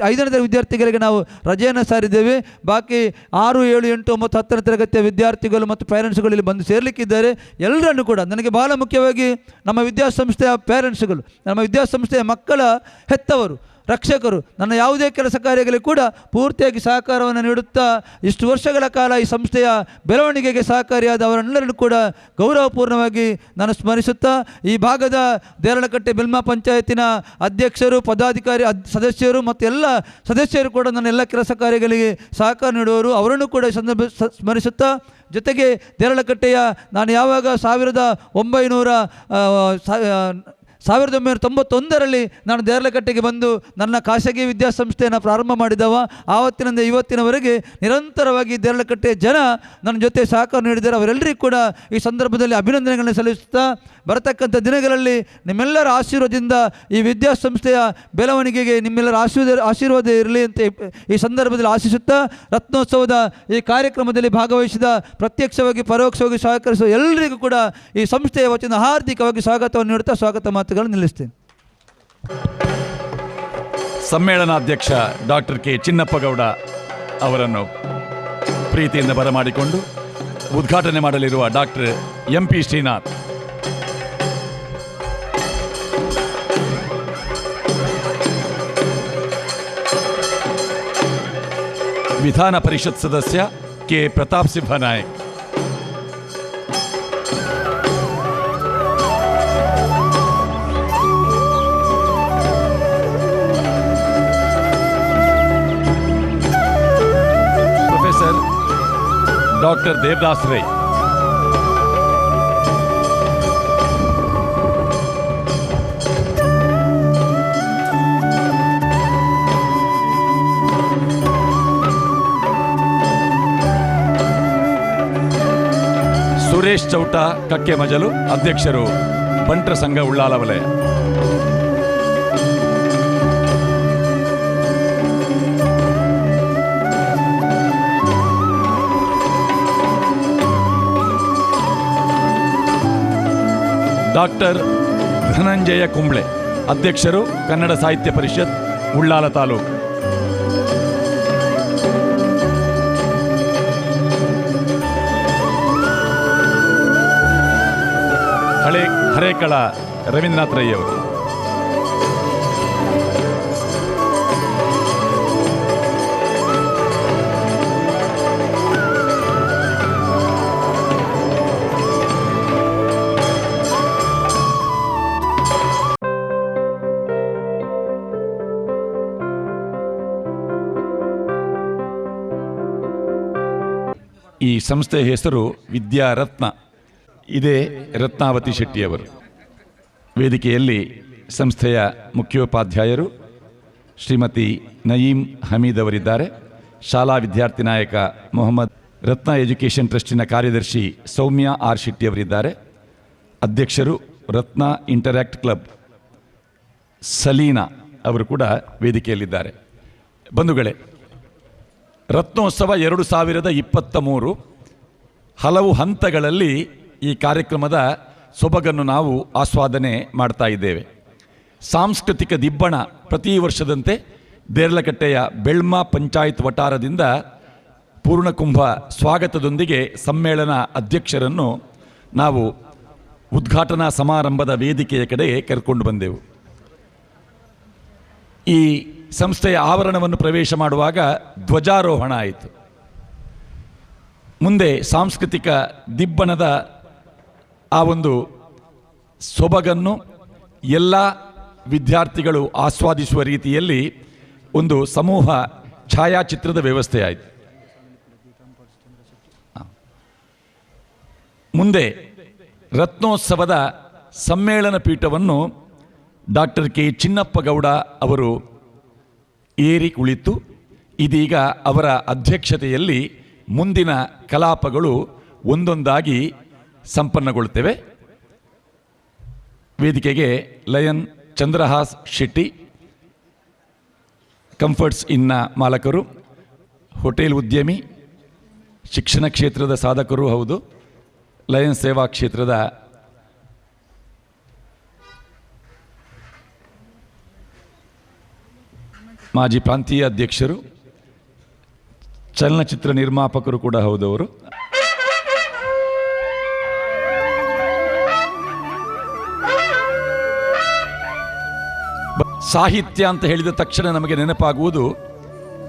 5ನೇ ವಿದ್ಯಾರ್ಥಿಗಳಿಗೆ ನಾವು ರಜೆಯನ್ನು ಸಾರಿದ್ದೇವೆ. ಬಾಕಿ 6, 7, 8, 9, 10ನೇ ತರಗತಿಯ ವಿದ್ಯಾರ್ಥಿಗಳು ಮತ್ತು ಪೇರೆಂಟ್ಸ್ಗಳು ಇಲ್ಲಿ ಬಂದು ಸೇರಲಿಕ್ಕಿದ್ದಾರೆ. ಎಲ್ಲರನ್ನು ಕೂಡ, ನನಗೆ ಬಹಳ ಮುಖ್ಯವಾಗಿ ನಮ್ಮ ವಿದ್ಯಾಸಂಸ್ಥೆಯ ಪೇರೆಂಟ್ಸ್ಗಳು, ನಮ್ಮ ವಿದ್ಯಾಸಂಸ್ಥೆಯ ಮಕ್ಕಳ ಹೆತ್ತವರು, ರಕ್ಷಕರು ನನ್ನ ಯಾವುದೇ ಕೆಲಸ ಕಾರ್ಯಗಳಿಗೆ ಕೂಡ ಪೂರ್ತಿಯಾಗಿ ಸಹಕಾರವನ್ನು ನೀಡುತ್ತಾ ಇಷ್ಟು ವರ್ಷಗಳ ಕಾಲ ಈ ಸಂಸ್ಥೆಯ ಬೆಳವಣಿಗೆಗೆ ಸಹಕಾರಿಯಾದ ಅವರೆಲ್ಲರನ್ನು ಕೂಡ ಗೌರವಪೂರ್ಣವಾಗಿ ನಾನು ಸ್ಮರಿಸುತ್ತಾ, ಈ ಭಾಗದ ದೇರಳಕಟ್ಟೆ ಬೆಲ್ಮಾ ಪಂಚಾಯತಿನ ಅಧ್ಯಕ್ಷರು, ಪದಾಧಿಕಾರಿ, ಸದಸ್ಯರು ಮತ್ತು ಎಲ್ಲ ಸದಸ್ಯರು ಕೂಡ ನನ್ನ ಎಲ್ಲ ಕೆಲಸ ಕಾರ್ಯಗಳಿಗೆ ಸಹಕಾರ ನೀಡುವವರು, ಅವರನ್ನು ಕೂಡ ಈ ಸಂದರ್ಭ ಸ್ಮರಿಸುತ್ತಾ, ಜೊತೆಗೆ ದೇರಳಕಟ್ಟೆಯ ನಾನು ಯಾವಾಗ 1991ರಲ್ಲಿ ನಾನು ದೇರಳಕಟ್ಟೆಗೆ ಬಂದು ನನ್ನ ಖಾಸಗಿ ವಿದ್ಯಾಸಂಸ್ಥೆಯನ್ನು ಪ್ರಾರಂಭ ಮಾಡಿದವ. ಆವತ್ತಿನಿಂದ ಇವತ್ತಿನವರೆಗೆ ನಿರಂತರವಾಗಿ ದೇರಳಕಟ್ಟೆಯ ಜನ ನನ್ನ ಜೊತೆ ಸಹಕಾರ ನೀಡಿದ್ದಾರೆ. ಅವರೆಲ್ಲರಿಗೂ ಕೂಡ ಈ ಸಂದರ್ಭದಲ್ಲಿ ಅಭಿನಂದನೆಗಳನ್ನು ಸಲ್ಲಿಸುತ್ತಾ, ಬರತಕ್ಕಂಥ ದಿನಗಳಲ್ಲಿ ನಿಮ್ಮೆಲ್ಲರ ಆಶೀರ್ವಾದದಿಂದ ಈ ವಿದ್ಯಾಸಂಸ್ಥೆಯ ಬೆಳವಣಿಗೆಗೆ ನಿಮ್ಮೆಲ್ಲರ ಆಶೀರ್ವಾದ ಇರಲಿ ಅಂತ ಈ ಸಂದರ್ಭದಲ್ಲಿ ಆಶಿಸುತ್ತಾ, ರತ್ನೋತ್ಸವದ ಈ ಕಾರ್ಯಕ್ರಮದಲ್ಲಿ ಭಾಗವಹಿಸಿದ, ಪ್ರತ್ಯಕ್ಷವಾಗಿ ಪರೋಕ್ಷವಾಗಿ ಸಹಕರಿಸುವ ಎಲ್ಲರಿಗೂ ಕೂಡ ಈ ಸಂಸ್ಥೆಯ ವತಿಯಿಂದ ಹಾರ್ದಿಕವಾಗಿ ಸ್ವಾಗತವನ್ನು ನೀಡುತ್ತಾ ಸ್ವಾಗತ ಮಾತುಗಳನ್ನು ನಿಲ್ಲಿಸ್ತೇನೆ. ಸಮ್ಮೇಳನಾಧ್ಯಕ್ಷ ಡಾಕ್ಟರ್ ಕೆ ಚಿನ್ನಪ್ಪಗೌಡ ಅವರನ್ನು ಪ್ರೀತಿಯಿಂದ ಬರಮಾಡಿಕೊಂಡು ಉದ್ಘಾಟನೆ ಮಾಡಲಿರುವ ಡಾಕ್ಟರ್ MP ಶ್ರೀನಾಥ್, ವಿಧಾನ ಪರಿಷತ್ ಸದಸ್ಯ K Pratap Simha Nayak, professor doctor Devdas Rai, Suresh Chowta ಕಕ್ಕೆ ಮಜಲು, ಅಧ್ಯಕ್ಷರು ಬಂಟ್ರ ಸಂಘ ಉಳ್ಳಾಲ ವಲಯ. ಡಾಕ್ಟರ್ ಧನಂಜಯ ಕುಂಬ್ಳೆ, ಅಧ್ಯಕ್ಷರು ಕನ್ನಡ ಸಾಹಿತ್ಯ ಪರಿಷತ್ ಉಳ್ಳಾಲ ತಾಲೂಕು. ಕಾರ್ಕಳ ರವೀಂದ್ರನಾಥ್ ರೈ ಅವರು. ಈ ಸಂಸ್ಥೆಯ ಹೆಸರು ವಿದ್ಯಾರತ್ನ. ಇದೇ ರತ್ನಾವತಿ ಶೆಟ್ಟಿಯವರು. ವೇದಿಕೆಯಲ್ಲಿ ಸಂಸ್ಥೆಯ ಮುಖ್ಯೋಪಾಧ್ಯಾಯರು ಶ್ರೀಮತಿ ನಯೀಂ ಹಮೀದ್ ಅವರಿದ್ದಾರೆ. ಶಾಲಾ ವಿದ್ಯಾರ್ಥಿ ನಾಯಕ ಮೊಹಮ್ಮದ್. ರತ್ನ ಎಜುಕೇಷನ್ ಟ್ರಸ್ಟಿನ ಕಾರ್ಯದರ್ಶಿ ಸೌಮ್ಯ ಆರ್ ಶೆಟ್ಟಿಯವರಿದ್ದಾರೆ. ಅಧ್ಯಕ್ಷರು ರತ್ನ ಇಂಟರ್ಯಾಕ್ಟ್ ಕ್ಲಬ್ ಸಲೀನಾ ಅವರು ಕೂಡ ವೇದಿಕೆಯಲ್ಲಿದ್ದಾರೆ. ಬಂಧುಗಳೇ, ರತ್ನೋತ್ಸವ 2023 ಹಲವು ಹಂತಗಳಲ್ಲಿ ಈ ಕಾರ್ಯಕ್ರಮದ ಸೊಬಗನ್ನು ನಾವು ಆಸ್ವಾದನೆ ಮಾಡ್ತಾ ಇದ್ದೇವೆ. ಸಾಂಸ್ಕೃತಿಕ ದಿಬ್ಬಣ ಪ್ರತಿ ವರ್ಷದಂತೆ ದೇರ್ಲಕಟ್ಟೆಯ ಬೆಳ್ಮ ಪಂಚಾಯತ್ ವಟಾರದಿಂದ ಪೂರ್ಣಕುಂಭ ಸ್ವಾಗತದೊಂದಿಗೆ ಸಮ್ಮೇಳನ ಅಧ್ಯಕ್ಷರನ್ನು ನಾವು ಉದ್ಘಾಟನಾ ಸಮಾರಂಭದ ವೇದಿಕೆಯ ಕಡೆಗೆ ಕರೆದುಕೊಂಡು ಬಂದೆವು. ಈ ಸಂಸ್ಥೆಯ ಆವರಣವನ್ನು ಪ್ರವೇಶ ಮಾಡುವಾಗ ಧ್ವಜಾರೋಹಣ ಆಯಿತು. ಮುಂದೆ ಸಾಂಸ್ಕೃತಿಕ ದಿಬ್ಬಣದ ಆ ಒಂದು ಸೊಬಗನ್ನು ಎಲ್ಲ ವಿದ್ಯಾರ್ಥಿಗಳು ಆಸ್ವಾದಿಸುವ ರೀತಿಯಲ್ಲಿ ಒಂದು ಸಮೂಹ ಛಾಯಾಚಿತ್ರದ ವ್ಯವಸ್ಥೆ ಆಯಿತು. ಮುಂದೆ ರತ್ನೋತ್ಸವದ ಸಮ್ಮೇಳನ ಪೀಠವನ್ನು ಡಾಕ್ಟರ್ ಕೆ ಚಿನ್ನಪ್ಪ ಗೌಡ ಅವರು ಏರಿ ಕುಳಿತು ಇದೀಗ ಅವರ ಅಧ್ಯಕ್ಷತೆಯಲ್ಲಿ ಮುಂದಿನ ಕಲಾಪಗಳು ಒಂದೊಂದಾಗಿ ಸಂಪನ್ನಗೊಳ್ಳುತ್ತವೆ. ವೇದಿಕೆಗೆ ಲಯನ್ ಚಂದ್ರಹಾಸ್ ಶೆಟ್ಟಿ, ಕಂಫರ್ಟ್ಸ್ ಇನ್ನ ಮಾಲಕರು, ಹೋಟೆಲ್ ಉದ್ಯಮಿ, ಶಿಕ್ಷಣ ಕ್ಷೇತ್ರದ ಸಾಧಕರು ಹೌದು, ಲಯನ್ ಸೇವಾ ಕ್ಷೇತ್ರದ ಮಾಜಿ ಪ್ರಾಂತೀಯ ಅಧ್ಯಕ್ಷರು, ಚಲನಚಿತ್ರ ನಿರ್ಮಾಪಕರು ಕೂಡ ಹೌದವರು. ಸಾಹಿತ್ಯ ಅಂತ ಹೇಳಿದ ತಕ್ಷಣ ನಮಗೆ ನೆನಪಾಗುವುದು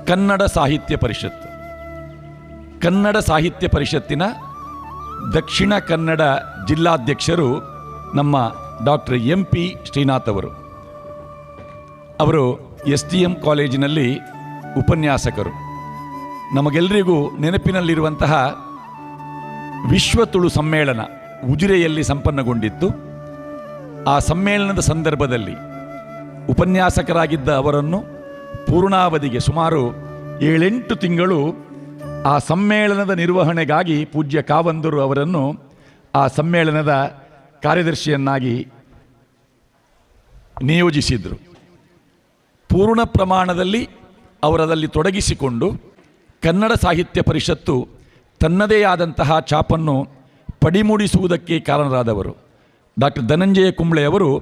ಕನ್ನಡ ಸಾಹಿತ್ಯ ಪರಿಷತ್. ಕನ್ನಡ ಸಾಹಿತ್ಯ ಪರಿಷತ್ತಿನ ದಕ್ಷಿಣ ಕನ್ನಡ ಜಿಲ್ಲಾಧ್ಯಕ್ಷರು ನಮ್ಮ ಡಾಕ್ಟರ್ MP ಶ್ರೀನಾಥ್ ಅವರು. ಅವರು STM ಕಾಲೇಜಿನಲ್ಲಿ ಉಪನ್ಯಾಸಕರು. ನಮಗೆಲ್ಲರಿಗೂ ನೆನಪಿನಲ್ಲಿರುವಂತಹ ವಿಶ್ವ ತುಳು ಸಮ್ಮೇಳನ ಉಜಿರೆಯಲ್ಲಿ ಸಂಪನ್ನಗೊಂಡಿತ್ತು. ಆ ಸಮ್ಮೇಳನದ ಸಂದರ್ಭದಲ್ಲಿ ಉಪನ್ಯಾಸಕರಾಗಿದ್ದ ಅವರನ್ನು ಪೂರ್ಣಾವಧಿಗೆ ಸುಮಾರು 7-8 ತಿಂಗಳು ಆ ಸಮ್ಮೇಳನದ ನಿರ್ವಹಣೆಗಾಗಿ ಪೂಜ್ಯ ಕಾವಂದರು ಅವರನ್ನು ಆ ಸಮ್ಮೇಳನದ ಕಾರ್ಯದರ್ಶಿಯನ್ನಾಗಿ ನಿಯೋಜಿಸಿದರು. ಪೂರ್ಣ ಪ್ರಮಾಣದಲ್ಲಿ ಅವರದಲ್ಲಿ ತೊಡಗಿಸಿಕೊಂಡು ಕನ್ನಡ ಸಾಹಿತ್ಯ ಪರಿಷತ್ತು ತನ್ನದೇ ಆದಂತಹ ಛಾಪನ್ನು ಪಡಿಮೂಡಿಸುವುದಕ್ಕೆ ಕಾರಣರಾದವರು ಡಾಕ್ಟರ್ ಧನಂಜಯ ಕುಂಬ್ಳೆ ಅವರು.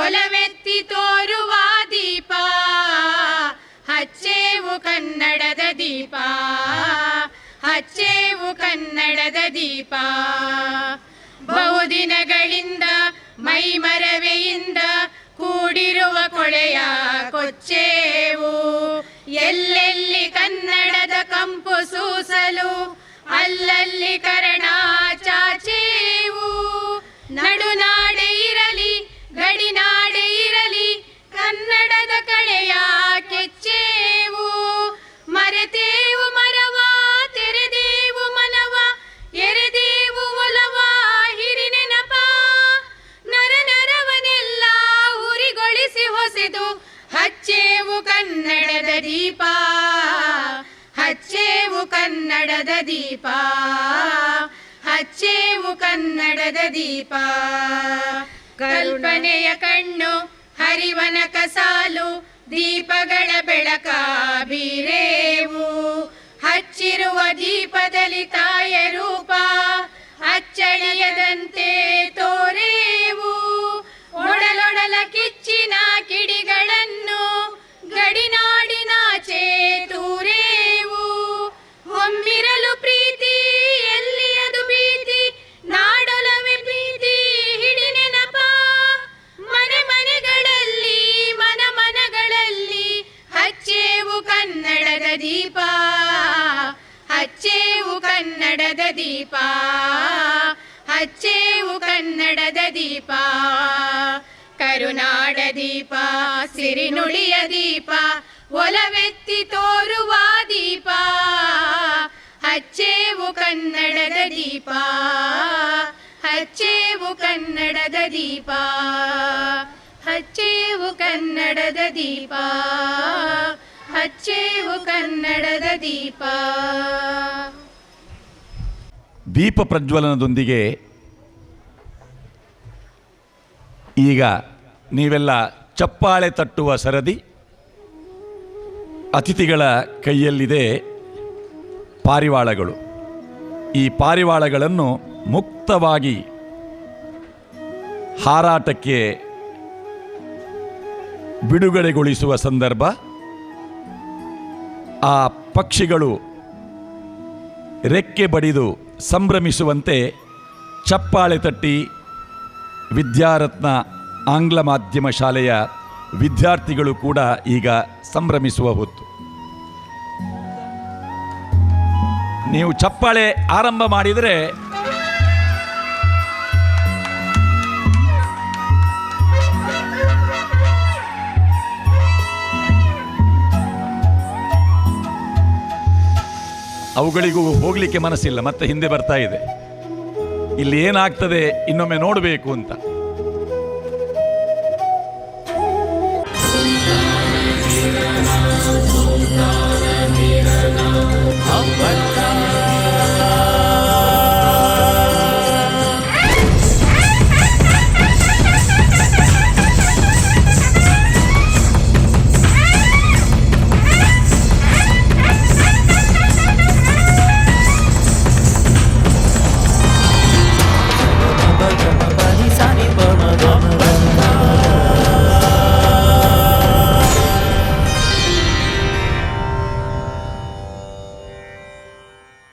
ಒಲವೆತ್ತಿ ತೋರುವ ದೀಪ ಹಚ್ಚೇವು ಕನ್ನಡದ ದೀಪ, ಹಚ್ಚೇವು ಕನ್ನಡದ ದೀಪ. ಬಹುದಿನಗಳಿಂದ ಮೈಮರವೆಯಿಂದ ಕೂಡಿರುವ ಕೊಳೆಯ ಕೊಚ್ಚೇವು, ಎಲ್ಲೆಲ್ಲಿ ಕನ್ನಡದ ಕಂಪು ಸೂಸಲು ಅಲ್ಲಲ್ಲಿ ಕರ್ಣ ಚಾಚೇವು. ನಡುನಾಡೆ ಇರಲಿ ಗಡಿನಾಡೆ ಇರಲಿ ಕನ್ನಡದ ಕಳೆಯ ಕೆಚ್ಚೇವು, ಮರೆತೇವು ತೆಗೆದು ಹಚ್ಚೇವು ಕನ್ನಡದ ದೀಪ, ಹಚ್ಚೇವು ಕನ್ನಡದ ದೀಪ, ಹಚ್ಚೇವು ಕನ್ನಡದ ದೀಪ. ಕಲ್ಪನೆಯ ಕಣ್ಣು ಹರಿವನ ಕಸಾಲು ದೀಪಗಳ ಬೆಳಕ ಬೀರೇವು, ಹಚ್ಚಿರುವ ದೀಪದಲ್ಲಿ ತಾಯ ರೂಪ ಅಚ್ಚಳಿಯದಂತೆ ತೋರೇವು. ಒಡಲೊಡಲ ಕಿಚ್ಚಿನ ಕಿಡಿಗಳನ್ನು ಗಡಿನಾಡಿನಾಚೆ ತೂರೇವು. ಒಮ್ಮಿರಲು ಪ್ರೀತಿ ಎಲ್ಲಿ ಅದು ಭೀತಿ, ನಾಡೊಲವೇ ಪ್ರೀತಿ ಹಿಡಿ ನೆನಪ. ಮನೆ ಮನೆಗಳಲ್ಲಿ ಮನ ಮನಗಳಲ್ಲಿ ಹಚ್ಚೇವು ಕನ್ನಡದ ದೀಪ, ಹಚ್ಚೇವು ಕನ್ನಡದ ದೀಪ, ಹಚ್ಚೇವು ಕನ್ನಡದ ದೀಪ. ಕರುನಾಡ ದೀಪ ಸಿರಿನುಡಿಯ ದೀಪ, ಒಲವೆತ್ತಿ ತೋರುವ ದೀಪ, ಹಚ್ಚೇವು ಕನ್ನಡದ ದೀಪ, ಹಚ್ಚೇವು ಕನ್ನಡದ ದೀಪ, ಹಚ್ಚೇವು ಕನ್ನಡದ ದೀಪ, ಹಚ್ಚೇವು ಕನ್ನಡದ ದೀಪ. ದೀಪ ಪ್ರಜ್ವಲನದೊಂದಿಗೆ ಈಗ ನೀವೆಲ್ಲ ಚಪ್ಪಾಳೆ ತಟ್ಟುವ ಸರದಿ. ಅತಿಥಿಗಳ ಕೈಯಲ್ಲಿದೆ ಪಾರಿವಾಳಗಳು. ಈ ಪಾರಿವಾಳಗಳನ್ನು ಮುಕ್ತವಾಗಿ ಹಾರಾಟಕ್ಕೆ ಬಿಡುಗಡೆಗೊಳಿಸುವ ಸಂದರ್ಭ. ಆ ಪಕ್ಷಿಗಳು ರೆಕ್ಕೆ ಬಡಿದು ಸಂಭ್ರಮಿಸುವಂತೆ ಚಪ್ಪಾಳೆ ತಟ್ಟಿ ವಿದ್ಯಾರತ್ನ ಆಂಗ್ಲ ಮಾಧ್ಯಮ ಶಾಲೆಯ ವಿದ್ಯಾರ್ಥಿಗಳು ಕೂಡ ಈಗ ಸಂಭ್ರಮಿಸುವ ಹೊತ್ತು. ನೀವು ಚಪ್ಪಾಳೆ ಆರಂಭ ಮಾಡಿದರೆ ಅವುಗಳಿಗೂ ಹೋಗಲಿಕ್ಕೆ ಮನಸ್ಸಿಲ್ಲ, ಮತ್ತೆ ಹಿಂದೆ ಬರ್ತಾ ಇದೆ. ಇಲ್ಲಿ ಏನಾಗ್ತದೆ ಇನ್ನೊಮ್ಮೆ ನೋಡಬೇಕು ಅಂತ.